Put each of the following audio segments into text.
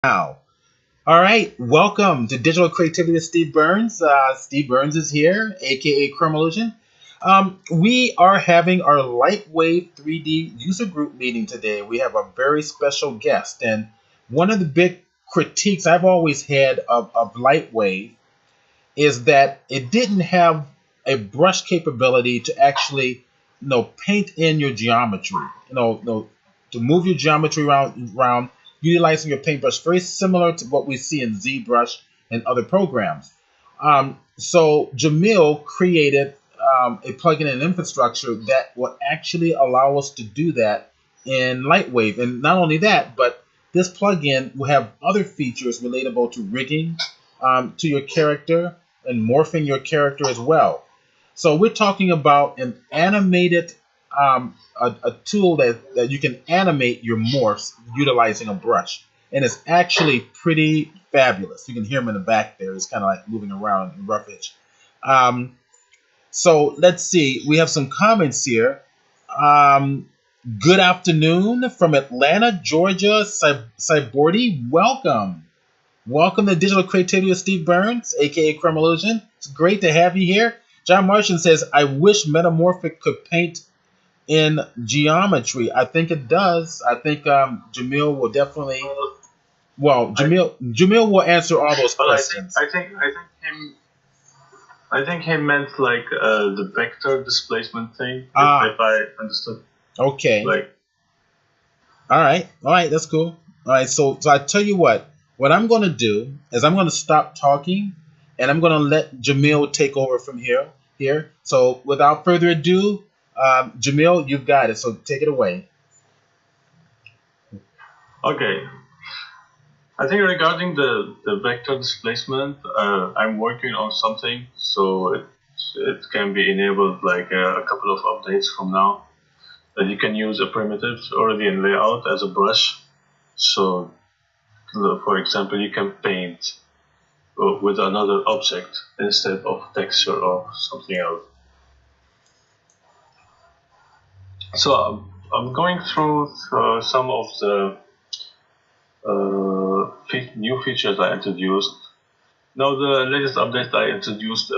Now, all right, welcome to Digital Creativity with Steve Burns. Steve Burns is here, aka Chromolution. We are having our Lightwave 3D user group meeting today. We have a very special guest, and one of the big critiques I've always had of Lightwave is that it didn't have a brush capability to actually, paint in your geometry. To move your geometry around utilizing your paintbrush, very similar to what we see in ZBrush and other programs. So Jamil created a plugin and infrastructure that will actually allow us to do that in Lightwave. And not only that, but this plugin will have other features relatable to rigging to your character and morphing your character as well. So we're talking about an animated a tool that you can animate your morphs utilizing a brush. And it's actually pretty fabulous. You can hear him in the back there. He's kind of like moving around in roughage. Um, so let's see. We have some comments here. Um, Good afternoon from Atlanta, Georgia. Cybordy, welcome. Welcome to Digital Creativity with Steve Burns, aka Chromolution. It's great to have you here. John Martian says, I wish Metamorphic could paint in geometry. I think it does. I think Jamil will definitely. Well, Jamil will answer all those Well, questions. I think he meant like the vector displacement thing. If I understood. Okay. Like. All right, that's cool. All right, so I tell you what I'm going to do is I'm going to stop talking, and I'm going to let Jamil take over from here. So without further ado, Jamil, you've got it. So take it away. Okay. I think regarding the vector displacement, I'm working on something, so it can be enabled like a couple of updates from now. That you can use a primitive already in layout as a brush. So, for example, you can paint with another object instead of texture or something else. So I'm going through some of the new features I introduced. Now the latest update I introduced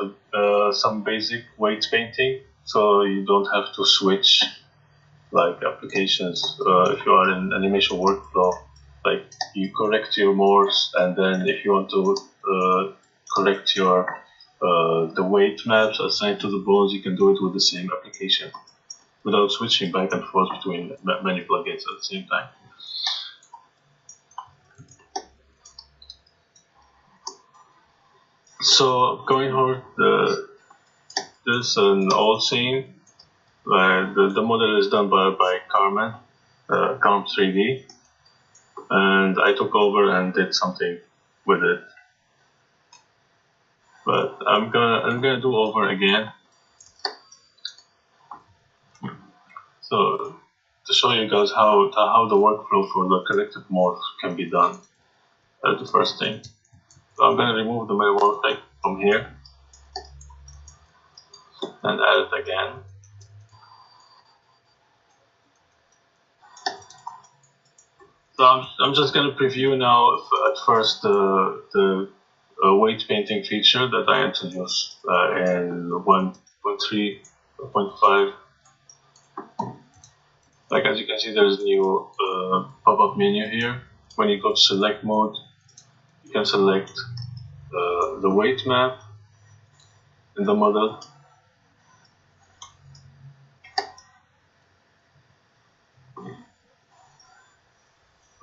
some basic weight painting, so you don't have to switch like applications. If you are in animation workflow, like you correct your morphs, and then if you want to correct your the weight maps assigned to the bones, you can do it with the same application without switching back and forth between many plugins at the same time. So going forward, there's an old scene. The model is done by Carmen, Carm 3D, and I took over and did something with it. But I'm gonna do over again. So to show you guys how the workflow for the corrected morph can be done. That's the first thing. So I'm gonna remove the metamorphic from here and add it again. So I'm just gonna preview now at first the weight painting feature that I introduced in 1.3.5. Like as you can see, there's a new pop-up menu here. When you go to select mode, you can select the weight map in the model.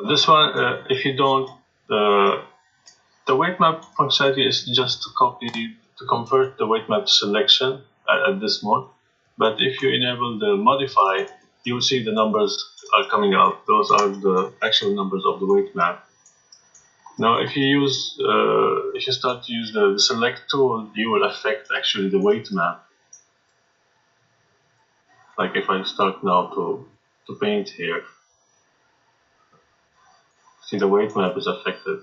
This one, if you don't, the weight map functionality is just to convert the weight map selection at this mode. But if you enable the modify, you will see the numbers are coming out. Those are the actual numbers of the weight map. Now, if you start to use the select tool, you will affect actually the weight map. Like if I start now to paint here, see the weight map is affected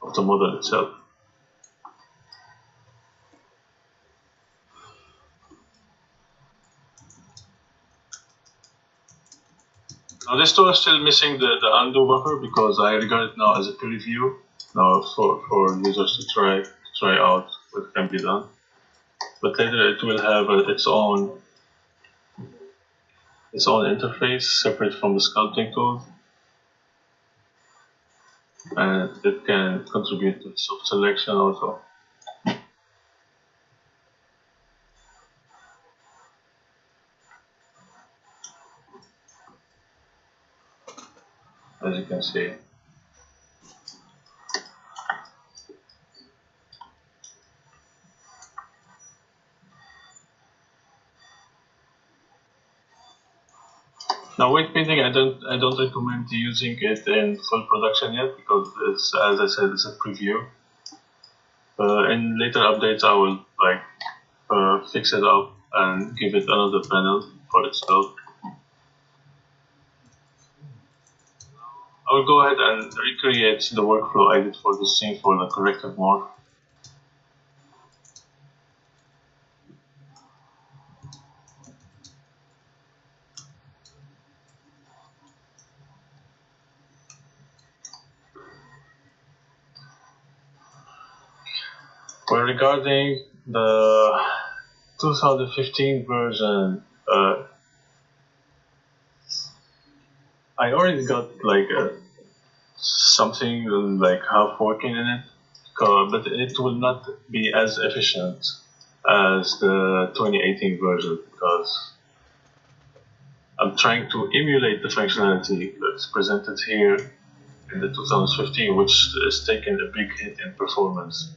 of the model itself. Now this tool is still missing the undo buffer because I regard it now as a preview now for users to try out what can be done. But later it will have its own interface separate from the sculpting tool, and it can contribute to soft selection also. As you can see. Now weight painting, I don't recommend using it in full production yet because it's, as I said, it's a preview. In later updates, I will fix it up and give it another panel for itself. I will go ahead and recreate the workflow I did for this scene for the corrective morph. Well, regarding the 2015 version, I already got something like half working in it, but it will not be as efficient as the 2018 version because I'm trying to emulate the functionality that's presented here in the 2015, which is taking a big hit in performance.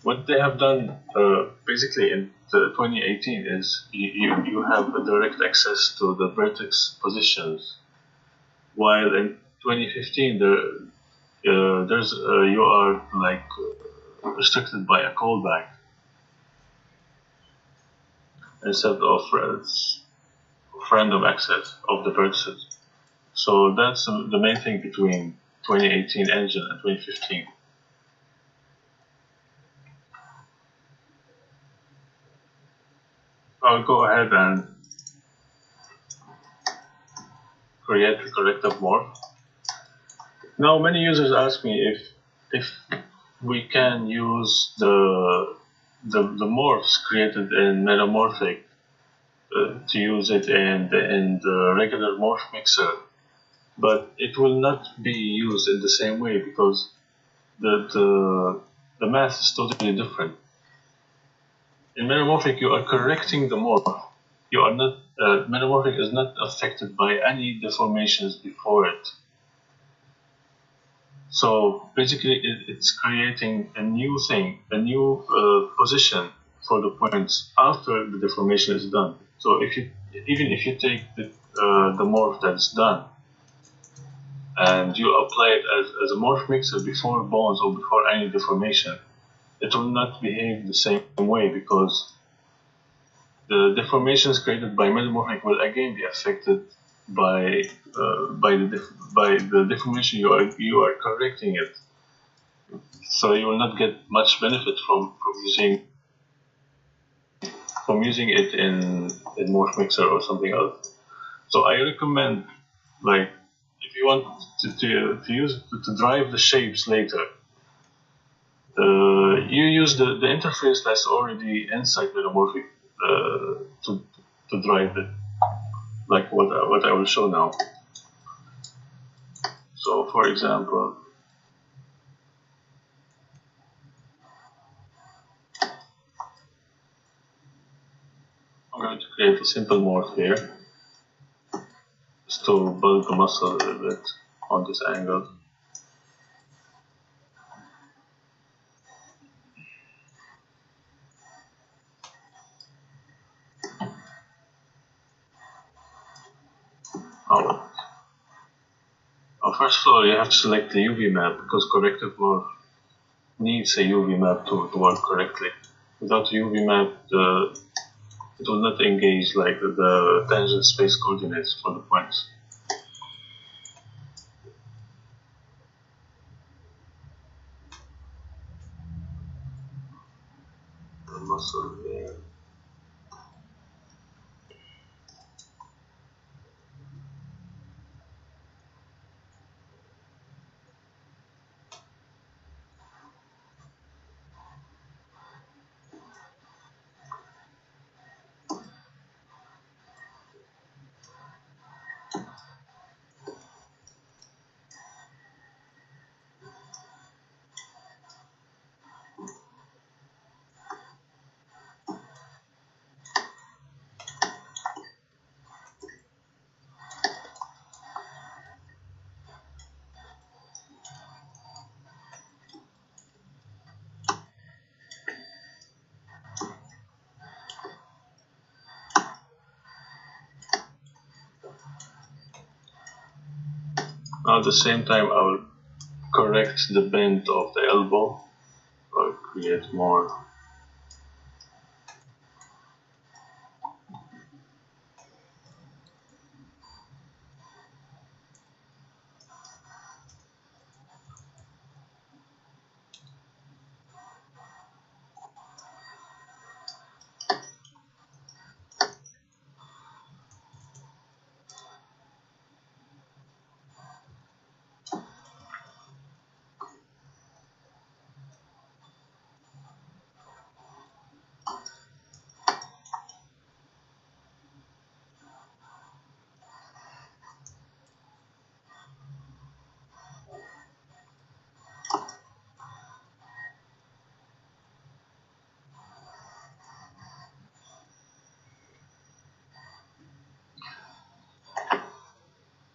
What they have done basically in the 2018 is you have a direct access to the vertex positions, while in 2015 you are restricted by a callback instead of random access of the vertices. So that's the main thing between 2018 engine and 2015. I'll go ahead and create the corrective morph. Now, many users ask me if we can use the morphs created in Metamorphic to use it in the regular morph mixer, but it will not be used in the same way because the math is totally different. In Metamorphic, you are correcting the morph. You are not Metamorphic is not affected by any deformations before it. So basically, it's creating a new thing, a new position for the points after the deformation is done. So even if you take the morph that's done and you apply it as a morph mixer before bones or before any deformation, it will not behave the same way because the deformations created by Metamorphic will again be affected by the deformation you are correcting it. So you will not get much benefit from using it in Morph Mixer or something else. So I recommend, if you want to use to drive the shapes later, you use the interface that's already inside Metamorphic to drive it, like what I will show now. So, for example, I'm going to create a simple morph here, just to build the muscle a little bit on this angle. First of all, you have to select the UV map because corrective morph needs a UV map to work correctly. Without a UV map, it will not engage the tangent space coordinates for the points. The muscle there. Now at the same time, I will correct the bend of the elbow, or create more.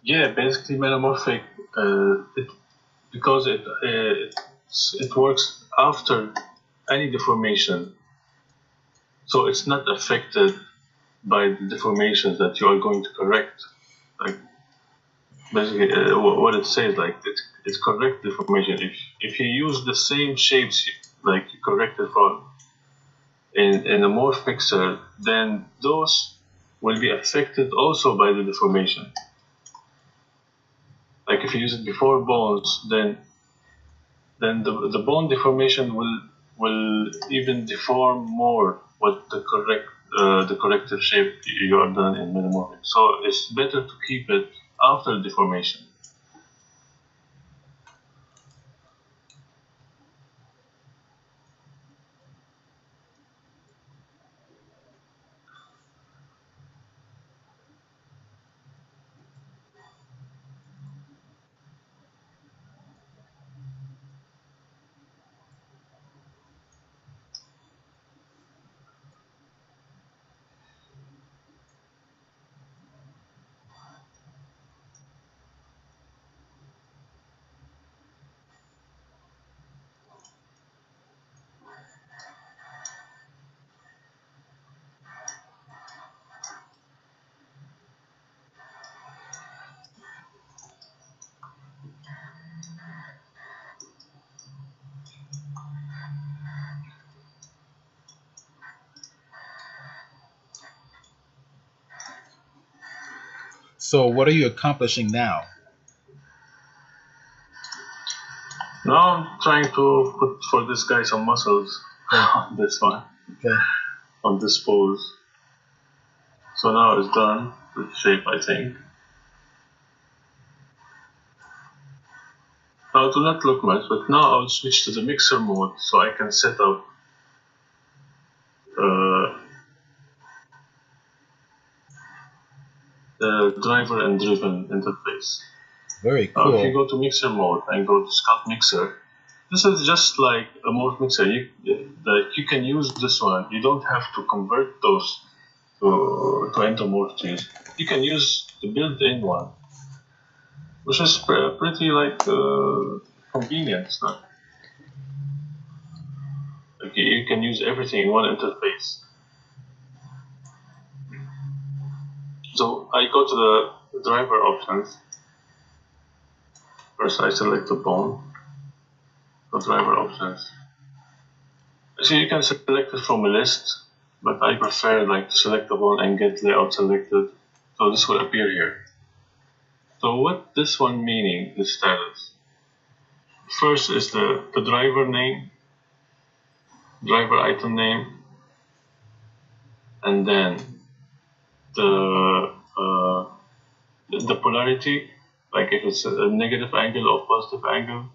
Yeah, basically metamorphic, because it works after any deformation, so it's not affected by the deformations that you are going to correct. Like basically, what it says, like it's correct deformation. If you use the same shapes like you corrected for in a morph mixer, then those will be affected also by the deformation. Like if you use it before bones, then the bone deformation will even deform more what the corrective shape you are done in metamorphic. So it's better to keep it after deformation. So what are you accomplishing now? Now I'm trying to put for this guy some muscles on this one, Okay. on this pose. So now it's done with shape, I think. Now it will not look much, but now I'll switch to the mixer mode so I can set up the driver and driven interface. Very Now if you cool. go to mixer mode and go to sculpt mixer, this is just like a morph mixer. You can use this one. You don't have to convert those to endomorph trees. You can use the built-in one, which is pretty like convenient. It's not like you can use everything in one interface. So I go to the driver options. First, I select the bone. The driver options. So you can select it from a list, but I prefer like to select the bone and get layout selected. So this will appear here. So what this one meaning, the status. First is the driver name, driver item name, and then the polarity, like if it's a negative angle or positive angle,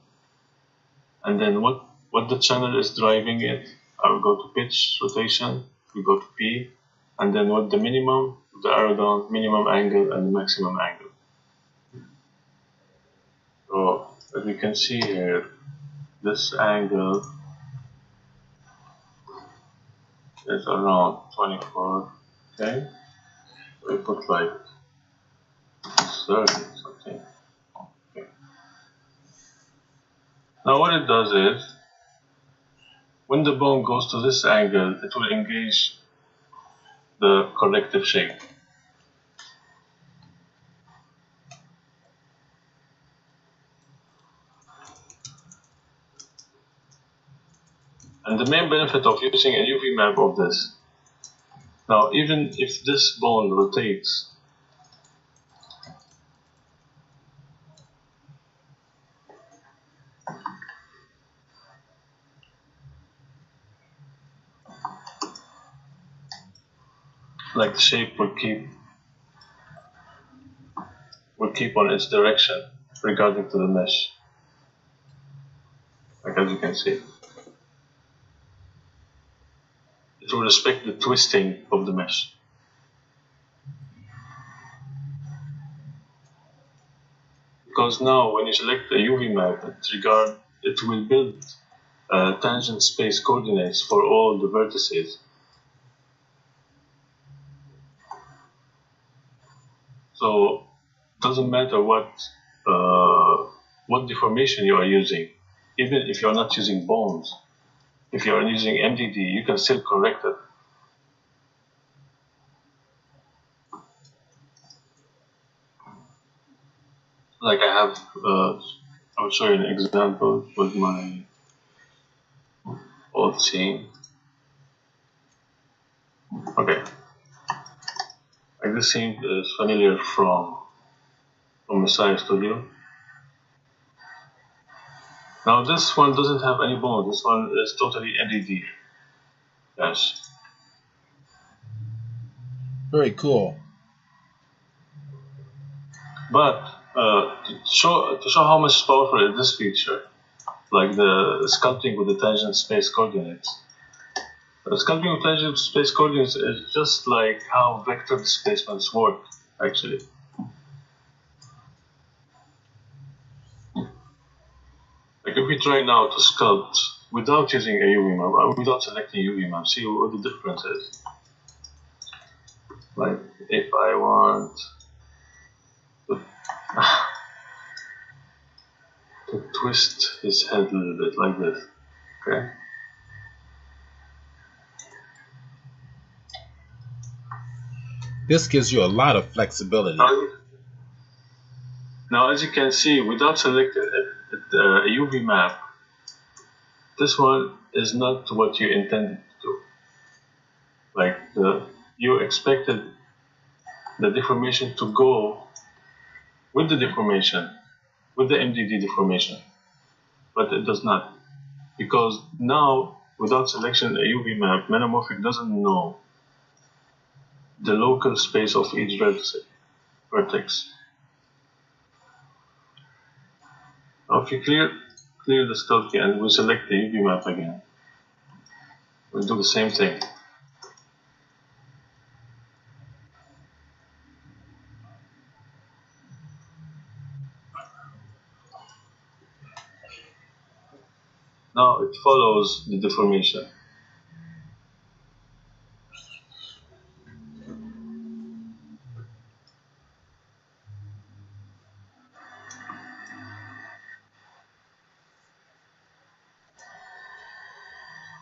and then what the channel is driving it. I will go to pitch, rotation, we go to P, and then what the minimum, the arrow down, minimum angle and the maximum angle. So as you can see here, this angle is around 24. Okay, so we put like 30 something. Okay. Now what it does is, when the bone goes to this angle, it will engage the corrective shape. And the main benefit of using a UV map of this, now even if this bone rotates, like the shape will keep on its direction regarding to the mesh, like as you can see. It will respect the twisting of the mesh. Because now when you select the UV map, it will build tangent space coordinates for all the vertices. So it doesn't matter what deformation you are using, even if you're not using bones. If you're using MDD, you can still correct it. Like I'll show you an example with my old scene. Okay, like this scene is familiar from Messiah Studio. Now this one doesn't have any bone. This one is totally MDD. Yes. Very cool. But to show how much powerful is this feature, like the sculpting with the tangent space coordinates. Sculpting with tangent space coordinates is just like how vector displacements work, actually. Like if we try now to sculpt without using a UV map, without selecting UV map, see what the difference is. Like if I want to twist his head a little bit like this, okay? This gives you a lot of flexibility. Now as you can see, without selecting a UV map, this one is not what you intended to do. Like you expected the deformation to go with the deformation, with the MDD deformation, but it does not. Because now, without selection a UV map, Metamorphic doesn't know the local space of each vertex. Now if you clear the sculpting and we select the UV map again, we'll do the same thing. Now it follows the deformation.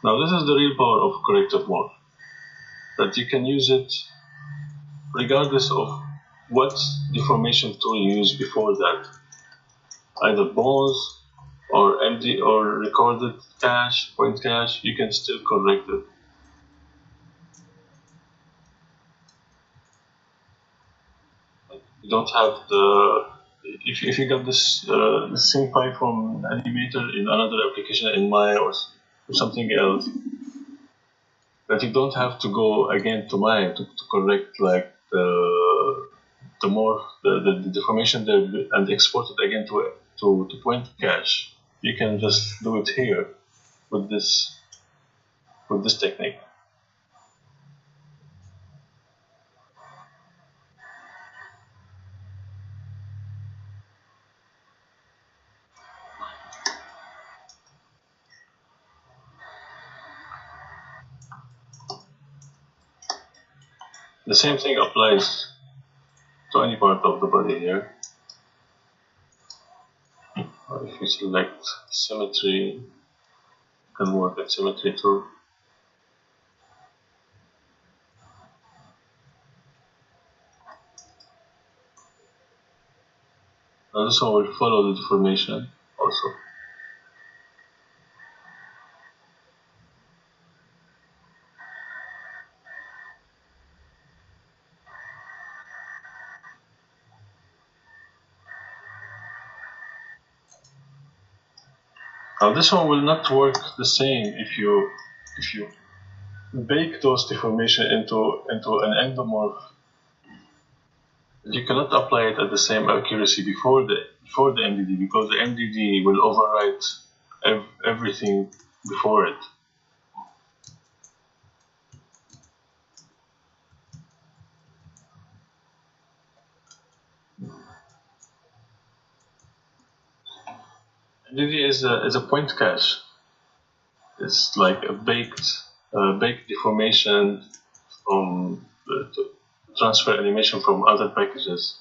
Now this is the real power of corrective morph, that you can use it regardless of what deformation tool you used before that, either bones or MD or recorded cache, point cache, you can still correct it. You don't have if you got this same file from Animator in another application in Maya or something else, that you don't have to go again to Maya to correct like the deformation there and export it again to point cache. You can just do it here with this technique. The same thing applies to any part of the body here. If you select symmetry, you can work at symmetry too. Now this one will follow the deformation also. Now this one will not work the same if you bake those deformation into an endomorph. You cannot apply it at the same accuracy before the MDD, because the MDD will overwrite everything before it. MDD is a point cache. It's like a baked deformation from to transfer animation from other packages.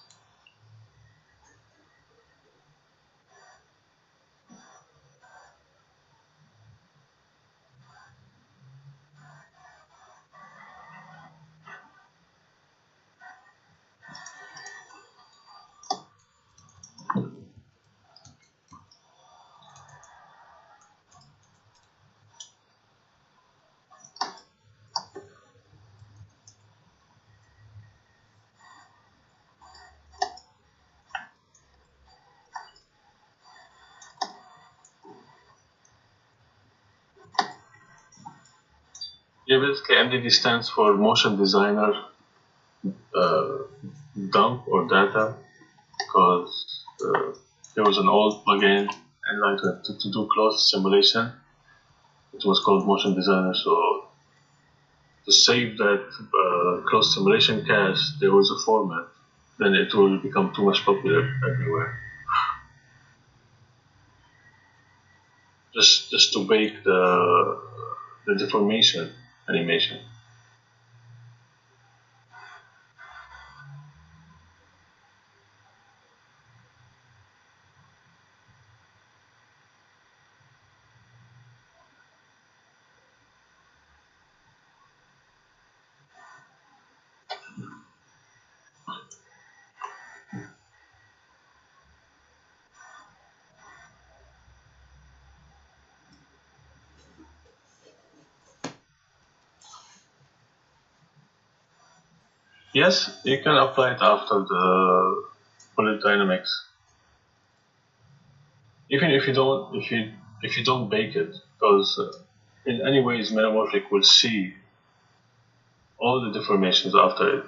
Yeah, basically MDD stands for Motion Designer uh, Dump or Data, because there was an old plugin and like to do closed simulation. It was called Motion Designer. So to save that closed simulation cache, there was a format. Then it will become too much popular everywhere. Just to bake the deformation animation. Yes, you can apply it after the bullet dynamics. Even if you don't bake it, because in any ways Metamorphic will see all the deformations after it.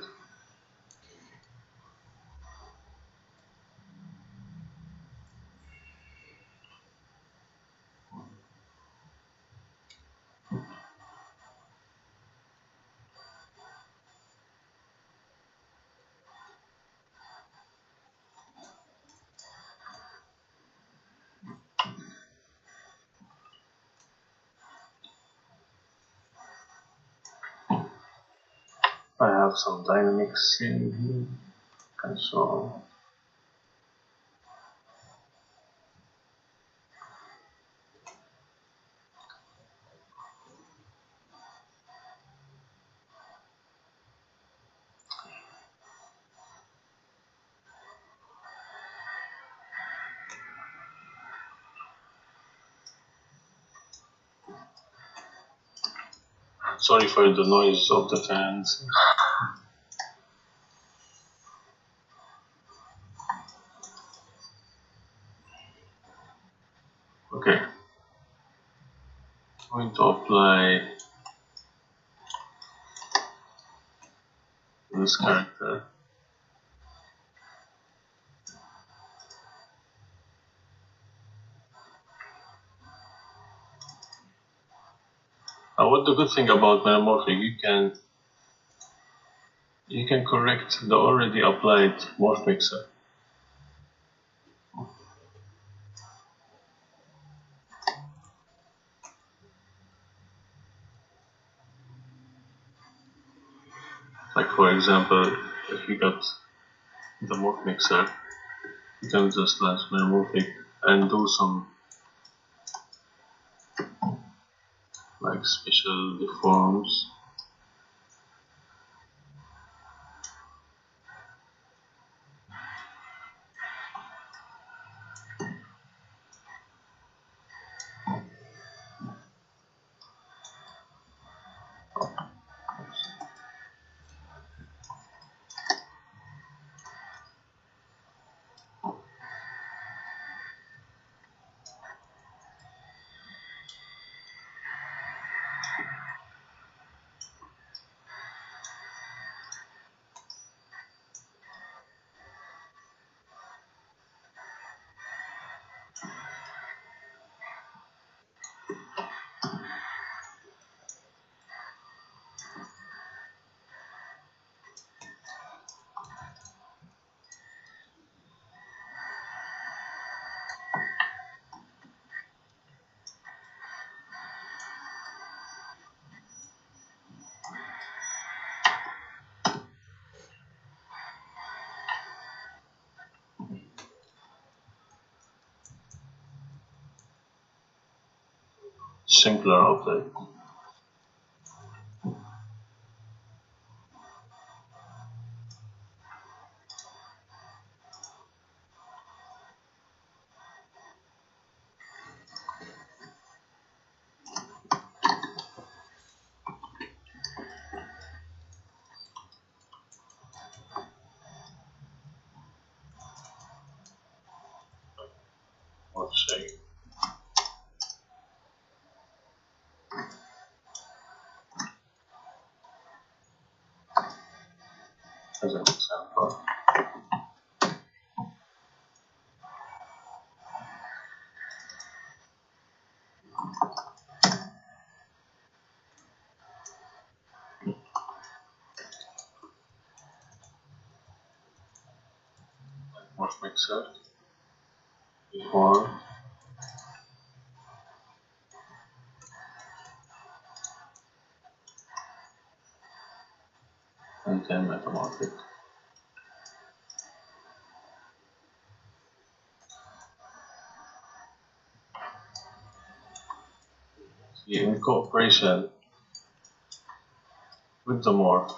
I have some dynamics in here, and so sorry for the noise of the fans. Okay, I'm going to apply this character. What the good thing about Metamorphic, you can correct the already applied morph mixer. Like for example, if you got the morph mixer, you can just launch Metamorphic and do some like special deforms. simpler object. Let's say as an example. Morph mixer before and then Metamorphic. See, in cooperation with the morph,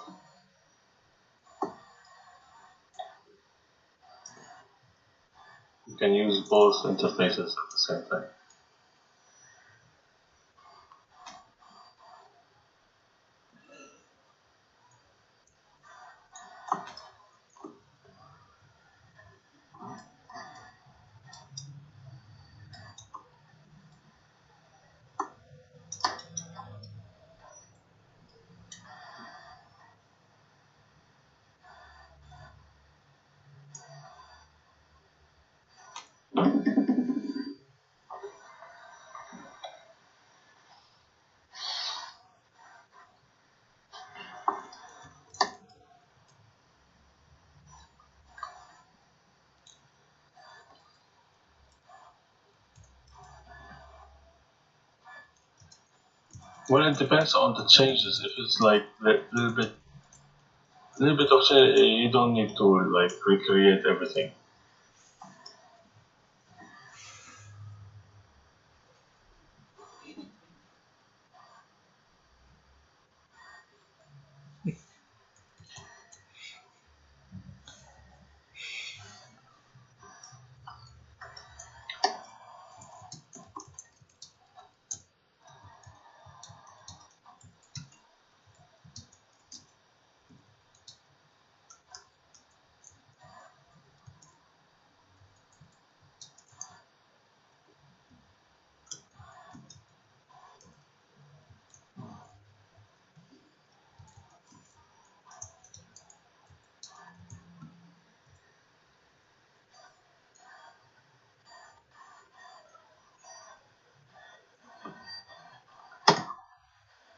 you can use both interfaces at the same time. Well, it depends on the changes. If it's like a little bit of change, you don't need to like recreate everything.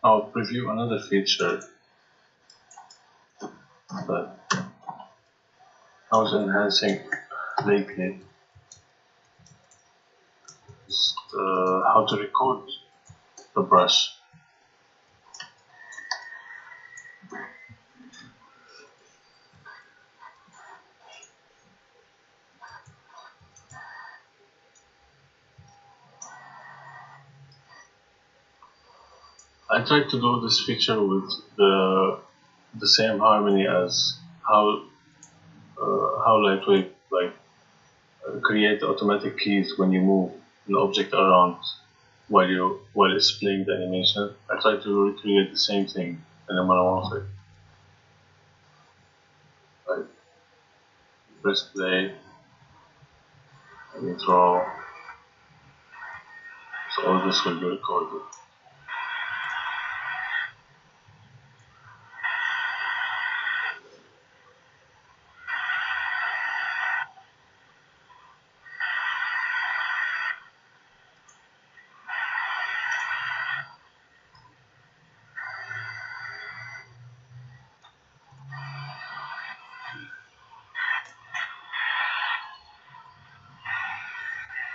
I'll preview another feature that I was enhancing lately. Is how to record the brush. I tried to do this feature with the same harmony as how lightweight like create automatic keys when you move an object around while it's playing the animation. I tried to recreate the same thing in a Metamorphic. Like press play and you draw, so all this will be recorded.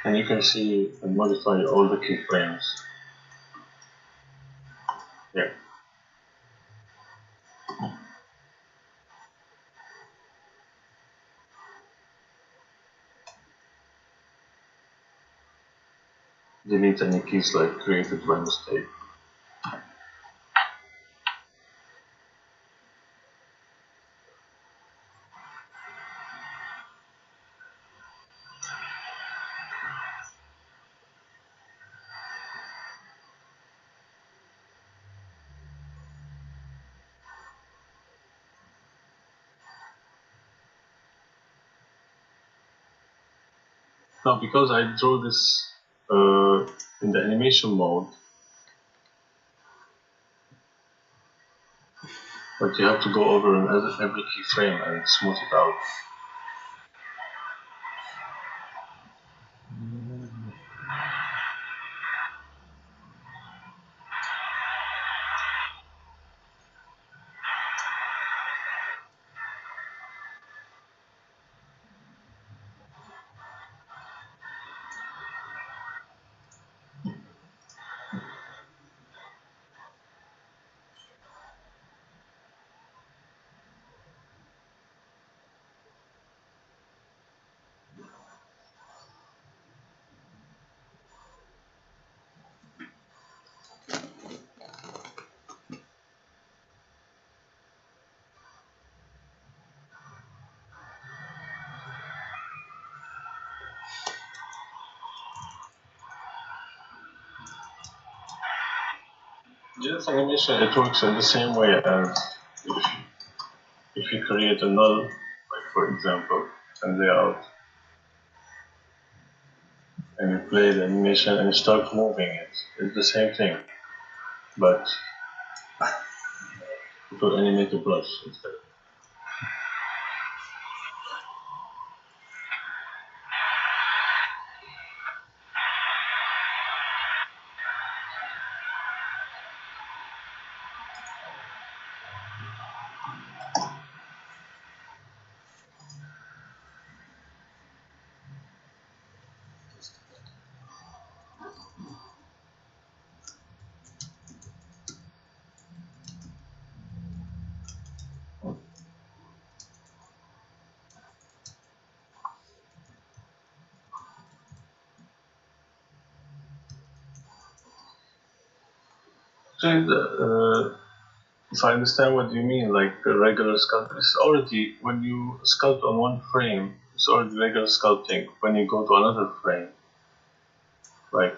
And you can see and modify all the keyframes. Yeah. delete any keys like created by mistake. Now, because I draw this in the animation mode, but you have to go over every keyframe and smooth it out. This animation, it works in the same way as if, if you create a null, like for example, and layout, and you play the animation and you start moving it. It's the same thing, but it will animate the brush instead. And, if I understand what you mean, like a regular sculpt, it's already, when you sculpt on one frame, it's already regular sculpting. When you go to another frame, like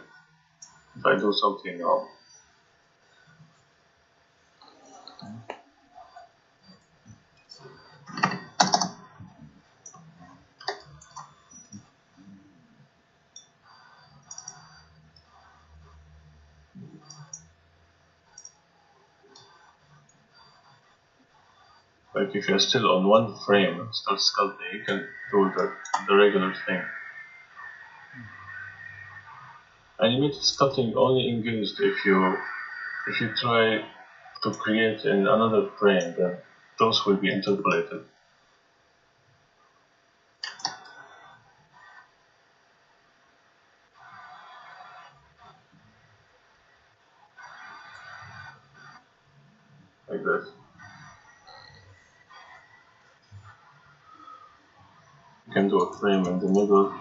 if I do something now, like if you're still on one frame and start sculpting, you can do the regular thing. Animated sculpting only engaged if you try to create in another frame, then those will be interpolated. Like this. You can do a frame in the middle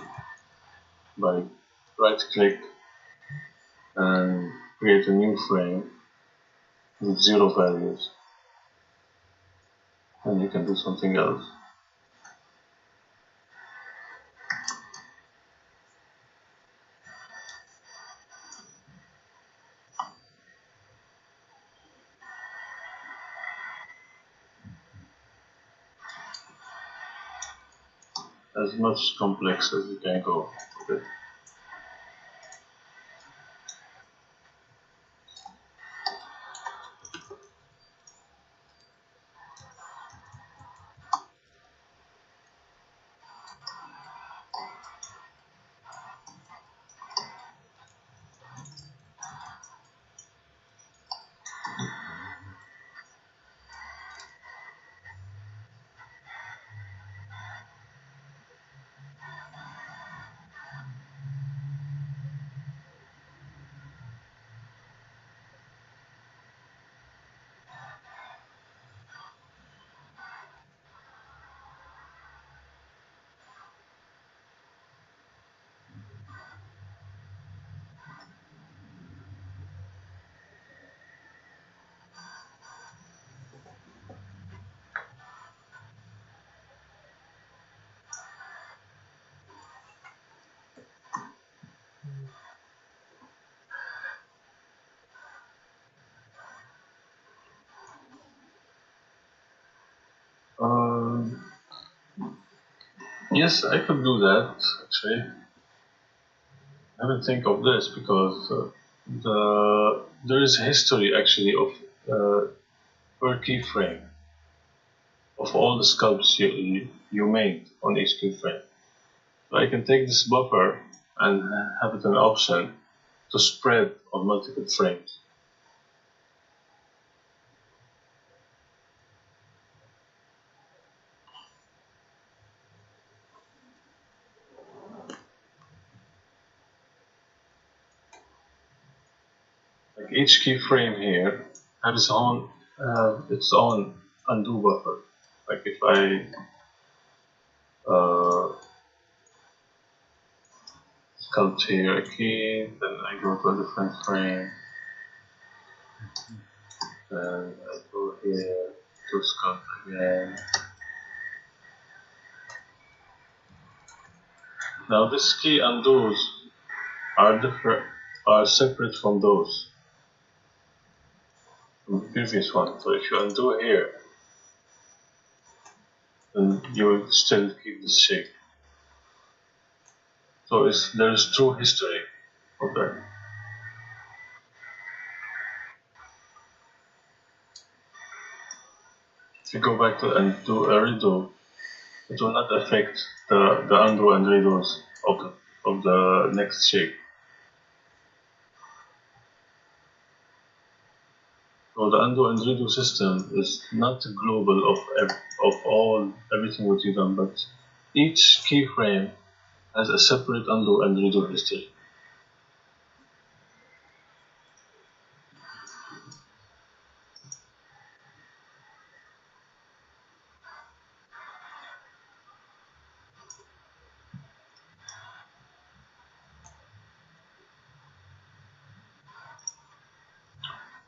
by right click and create a new frame with 0 values, and you can do something else. As much complex as you can go with it. Yes, I could do that actually. I haven't think of this because there is a history actually of per keyframe of all the sculpts you made on each keyframe. So I can take this buffer and have it an option to spread on multiple frames. Like each keyframe here has its own undo buffer. Like if I sculpt here a key, then I go to a different frame, then I go here to sculpt again. Now this key undos are different, are separate from those from the previous one. So if you undo here, then you will still keep this shape. So there is true history of that. If you go back to and do a redo, it will not affect the undo and redos of the next shape. So the undo and redo system is not global of everything what you've done, but each keyframe has a separate undo and redo history.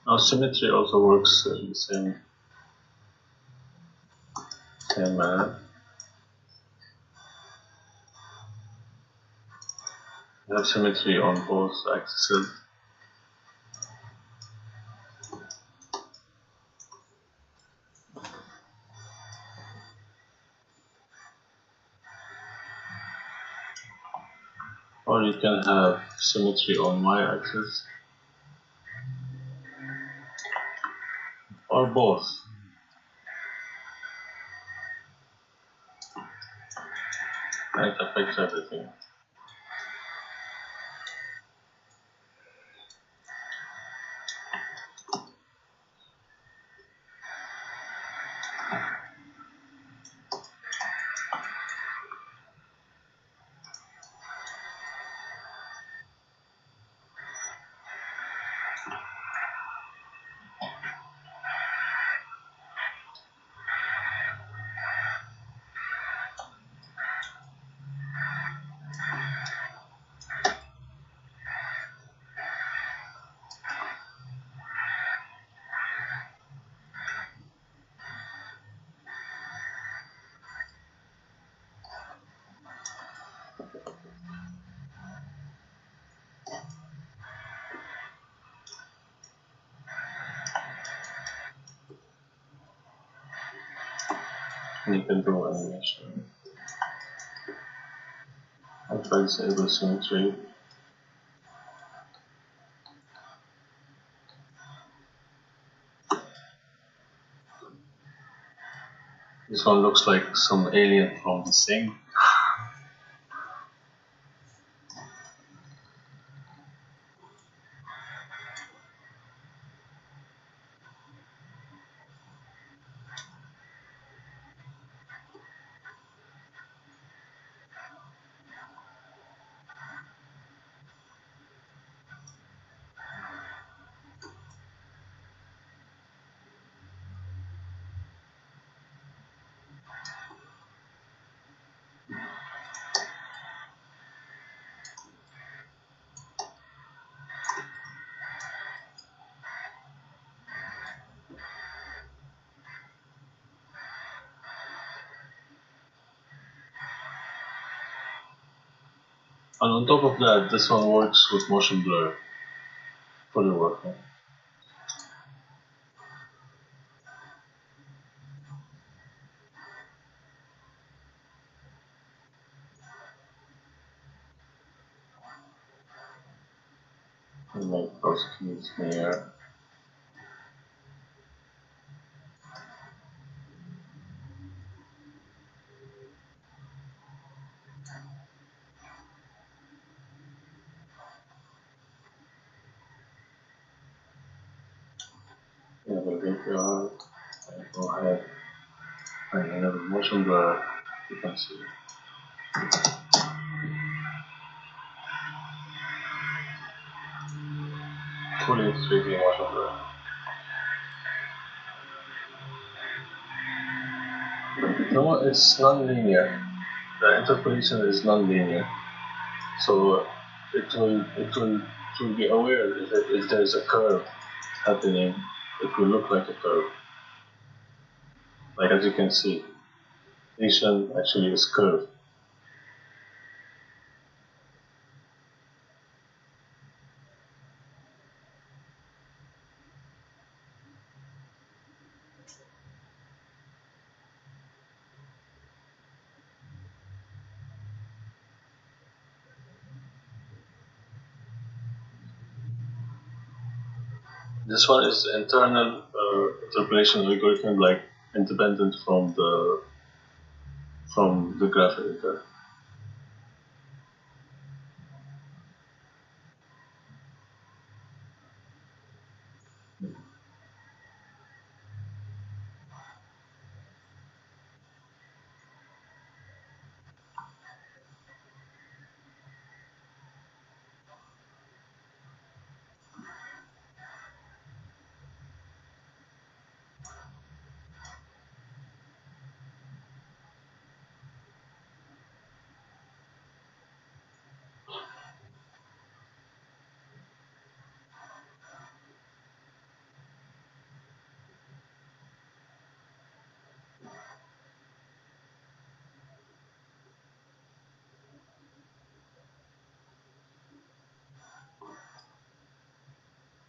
Now symmetry also works in the same manner. You have symmetry on both axes. Or you can have symmetry on my axis, or both. It affects everything. And you can do animation. I'll try to disable symmetry. This one looks like some alien from the thing. And on top of that, this one works with motion blur, fully working. Make those keys here. We have a graveyard. And go ahead and another motion blur. You can see. Fully 3D motion blur. No, it's non-linear. The interpolation is non-linear, so it will be aware if there's a curve happening. It will look like a curve, like as you can see. Nation actually is curved. This one is internal interpolation algorithm, like independent from the graph editor.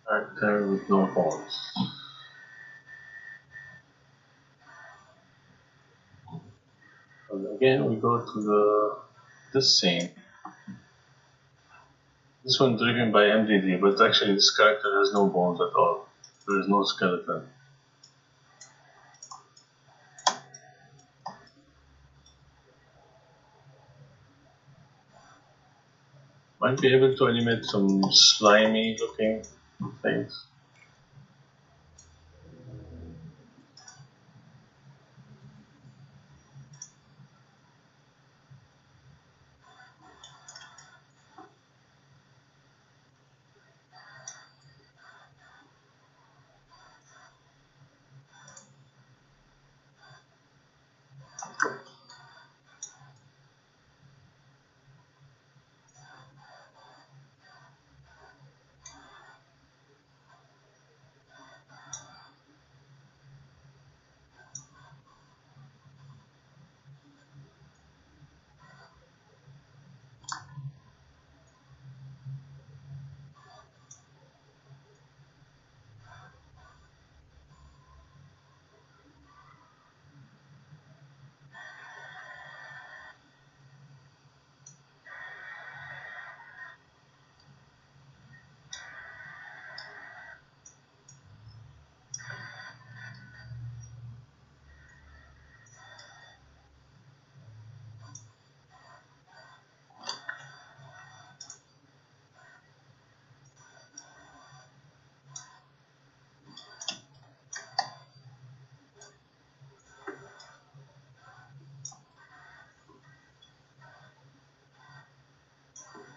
Right there with no horns. And again, we go to this scene. This one driven by MDD, but actually this character has no bones at all. There is no skeleton. Might be able to animate some slimy looking things.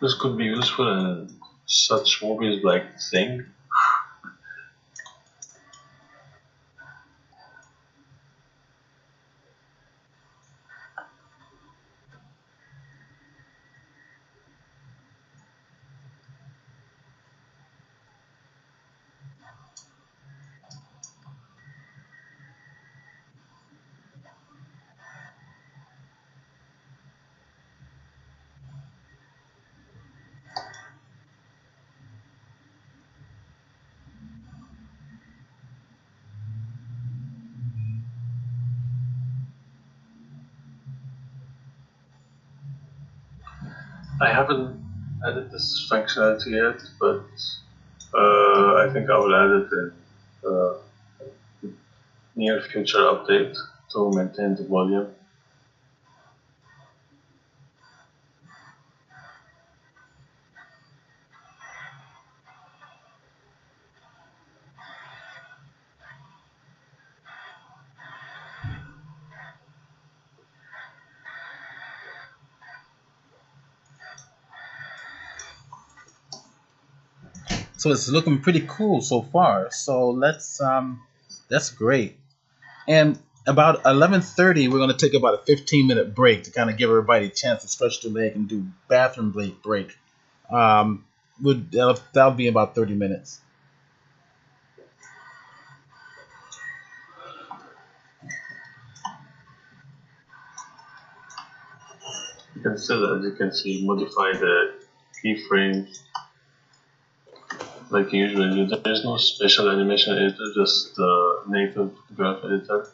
This could be useful in such movies like Thing. I haven't added this functionality yet, but I think I will add it in uh, near future update to maintain the volume. So it's looking pretty cool so far. So that's great. And about 11:30, we're going to take about a 15-minute break to kind of give everybody a chance to stretch their leg and do bathroom break. Um, that'll be about 30 minutes. You can still, as you can see, modify the keyframes like usually. There's no special animation editor, just the native graph editor.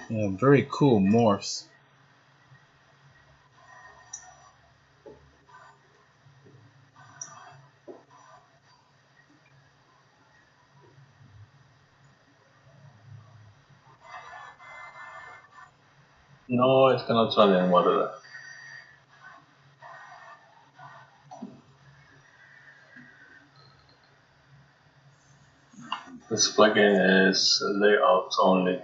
Yeah, very cool morphs. No, it cannot run in modeler. This plugin is layout only.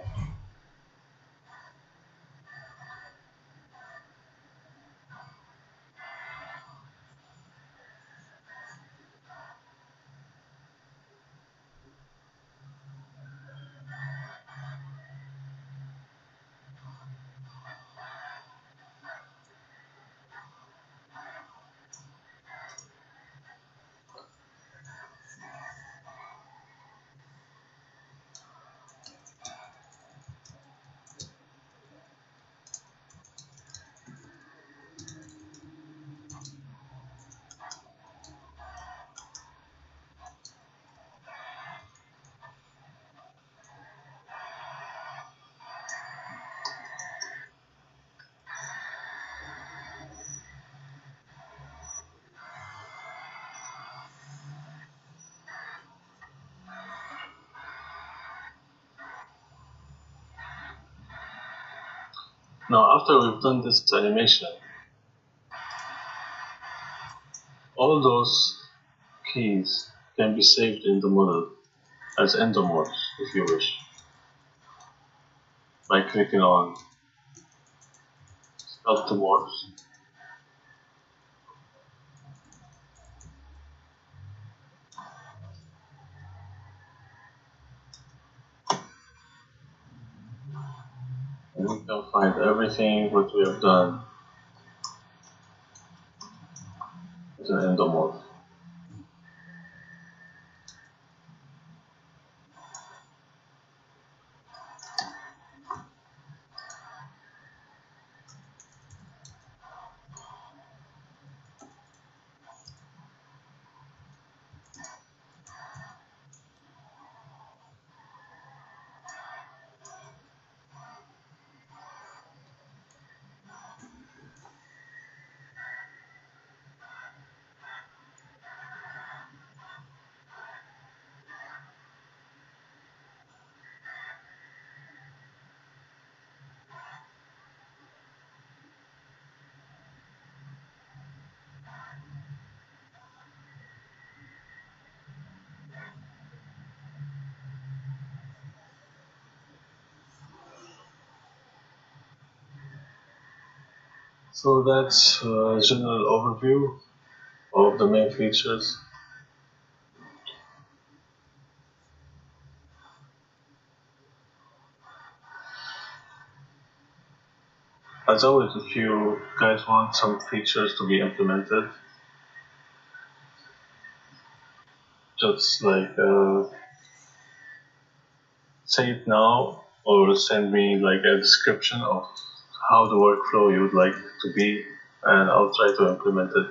Now, after we've done this animation, all those keys can be saved in the model as endomorphs if you wish by clicking on Sculptomorphs. And we can find everything what we have done as an endomorph. So that's a general overview of the main features. As always, if you guys want some features to be implemented, just like say it now or send me like a description of how the workflow you would like it to be. and I'll try to implement it.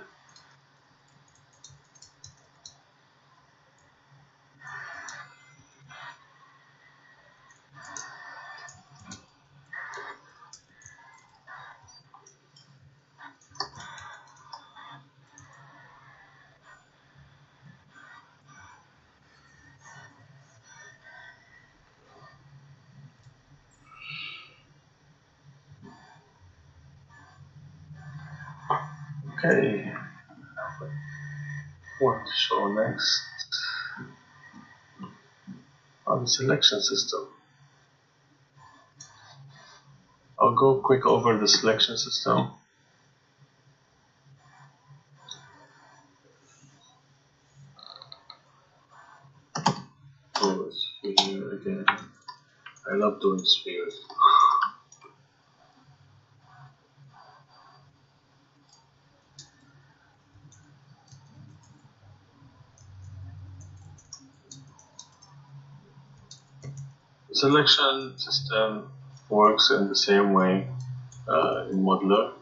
Okay, what to show next? On the selection system. I'll go quick over the selection system. Oh, sphere again. I love doing spheres. The selection system works in the same way in modeler.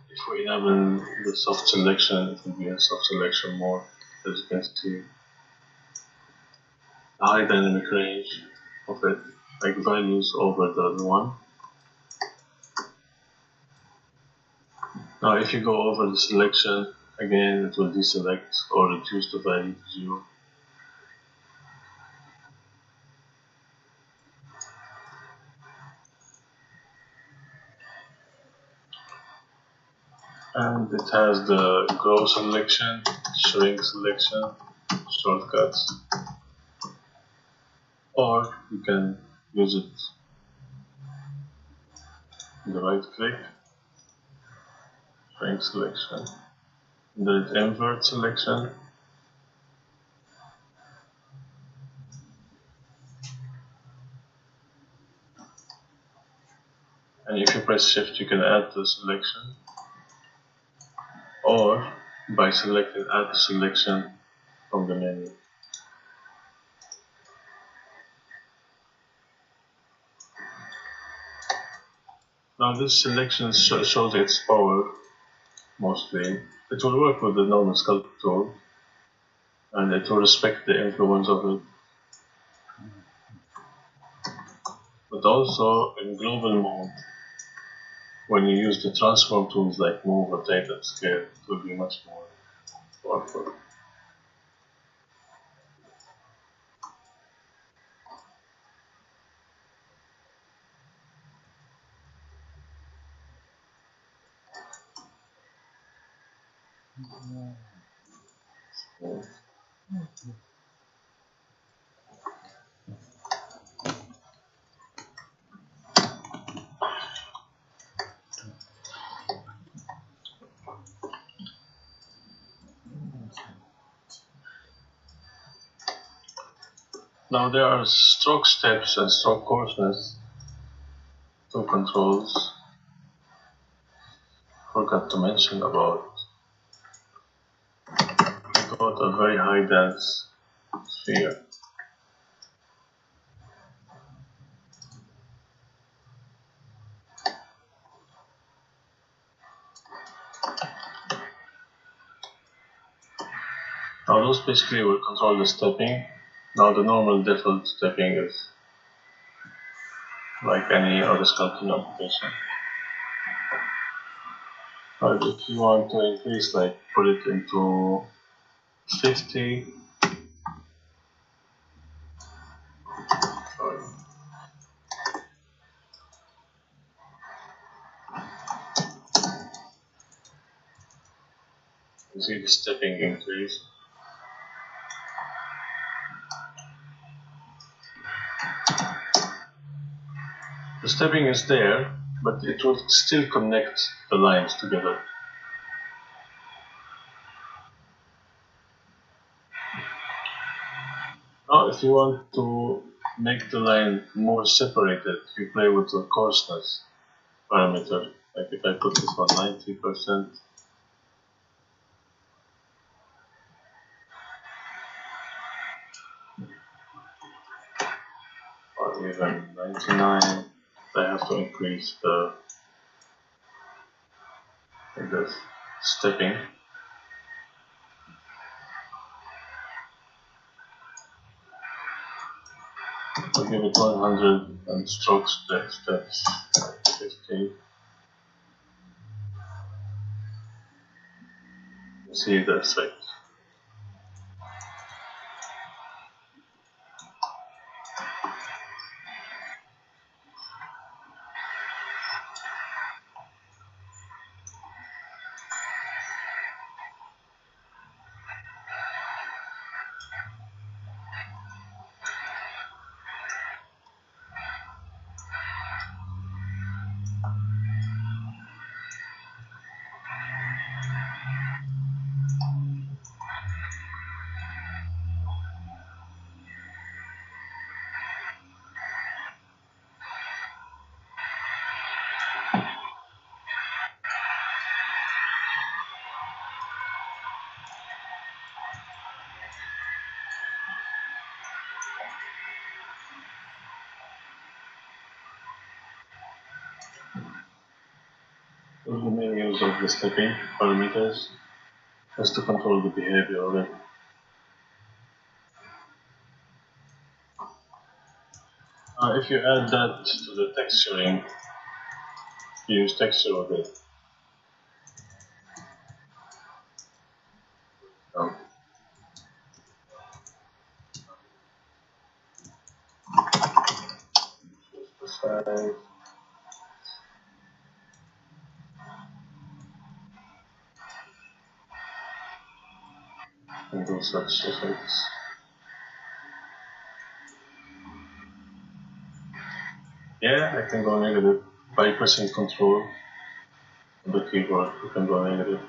If we enable the soft selection, it will be in soft selection mode. As you can see, the high dynamic range of it, like values over the other one. Now, if you go over the selection, again, it will deselect or reduce the value to 0. And it has the grow selection, shrink selection, shortcuts, or you can use it in the right click, shrink selection, the invert selection, and if you press shift you can add the selection, or by selecting add selection from the menu. Now this selection shows its power mostly. It will work with the normal sculpt tool and it will respect the influence of it. But also in global mode, when you use the transform tools like move, rotate and scale, it will be much more powerful. Now there are stroke steps and stroke coarseness, two controls. Forgot to mention about a very high dense sphere. Now those basically will control the stepping. Now the normal default stepping is like any other sculpting application. But if you want to increase, like put it into 50, sorry. You see the stepping increase. The stepping is there, but it will still connect the lines together. Now, if you want to make the line more separated, you play with the coarseness parameter. Like if I put this on 90%, or even 99. I have to increase the stepping. I'll give it 100 and strokes, that's 50. You see the effect. The main use of the stepping parameters is to control the behavior of it. If you add that to the texturing, use texture with it. Um, the size, and do such effects. Yeah, I can go negative by pressing Control on the keyboard. You can go negative.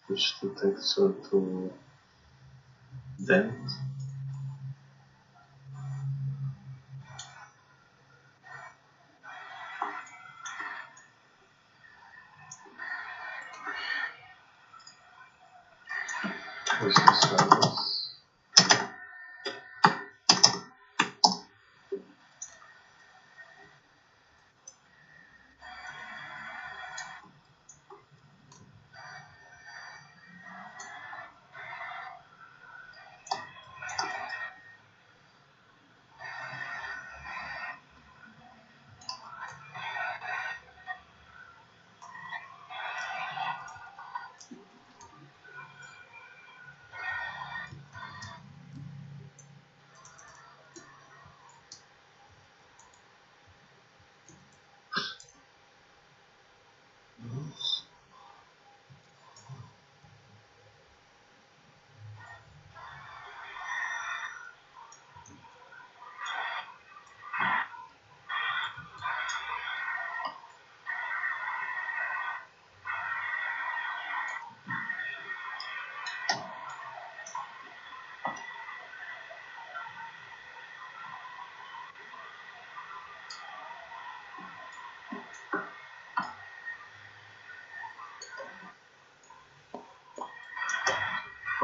Switch the texture to dent. Use the surface.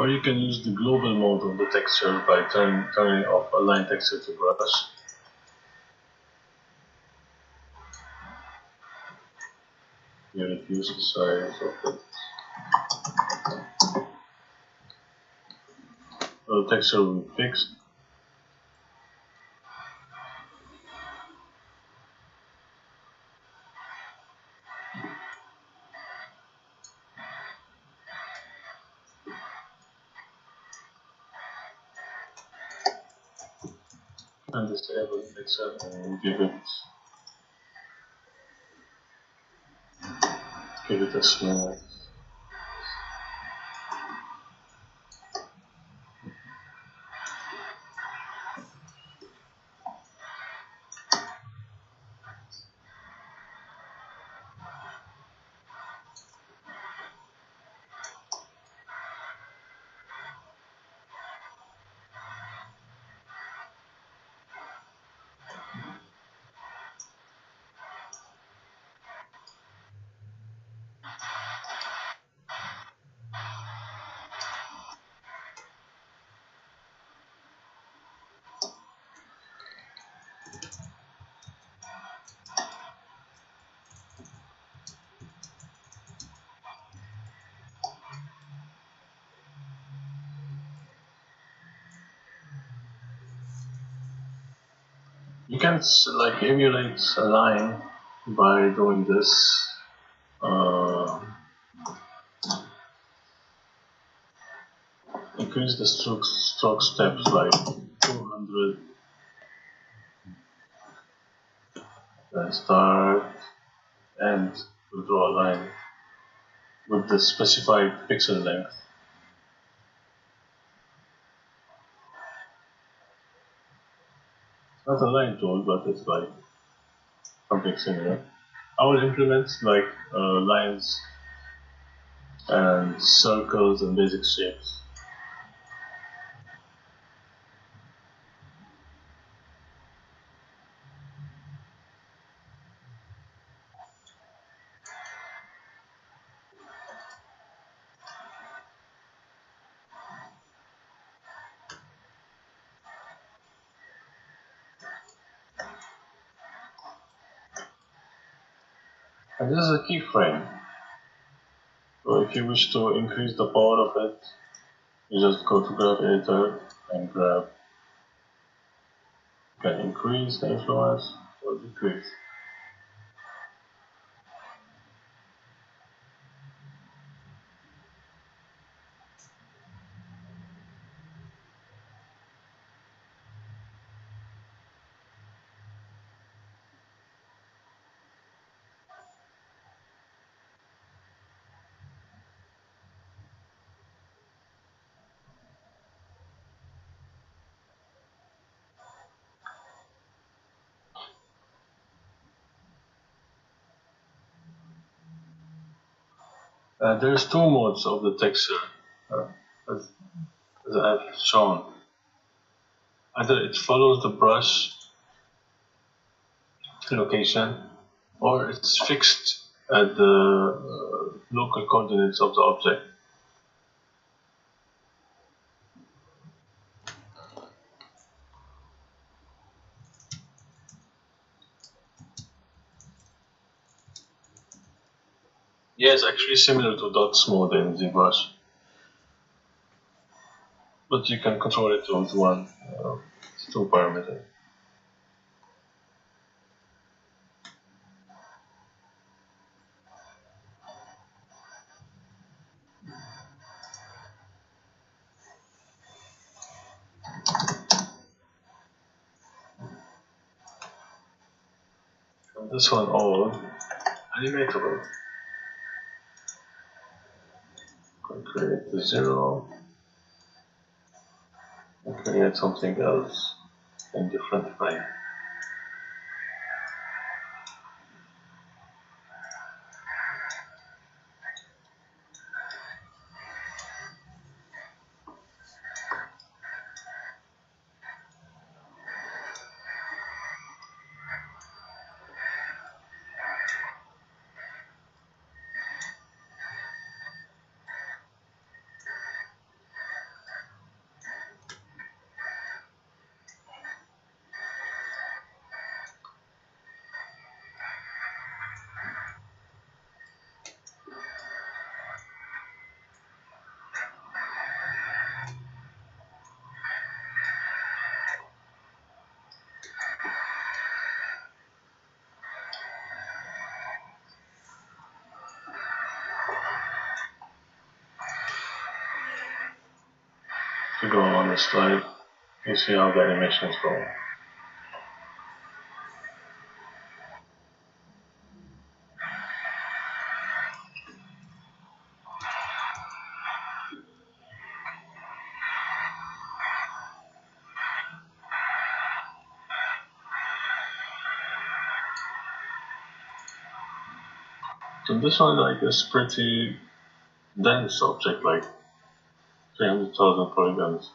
Or you can use the global mode of the texture by turning off align texture to brush. You reduce the size of it. The texture will be fixed. And disable the texture and give it a small. can like emulate a line by doing this. Increase the stroke steps like 200. Then start and to draw a line with the specified pixel length. It's not a line tool, but it's like something similar. I will implement like lines and circles and basic shapes. And this is a keyframe. So if you wish to increase the power of it, you just go to graph editor and grab. You can increase the influence or decrease. There's two modes of the texture, as, as I've shown. Either it follows the brush location, or it's fixed at the local coordinates of the object. Yes, actually similar to dots mode in ZBrush, but you can control it with one. It's two parameter. And this one all animatable. Can create the zero and create something else in different frame. If you go on the slide, you see how the animations go. So this one like is pretty dense object, like 300,000 polygons,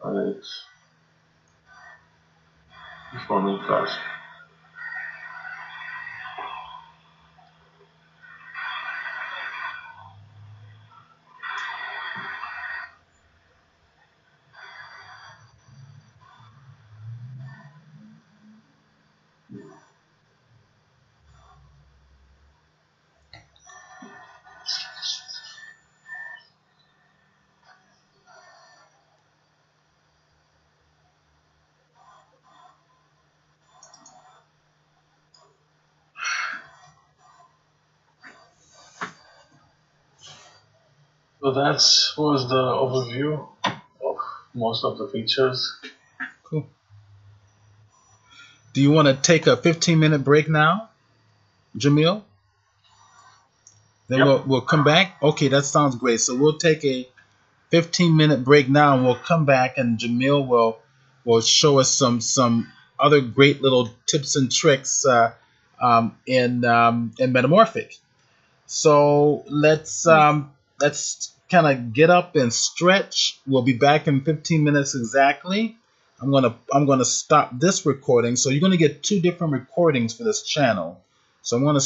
and it's forming fast. So that was the overview of most of the features. Cool. Do you want to take a 15-minute break now, Jamil? Then Yep. we'll come back. Okay, that sounds great. So we'll take a 15-minute break now, and we'll come back, and Jamil will show us some other great little tips and tricks in Metamorphic. So let's kind of get up and stretch. We'll be back in 15 minutes exactly. I'm gonna stop this recording. So you're gonna get two different recordings for this channel. So I'm gonna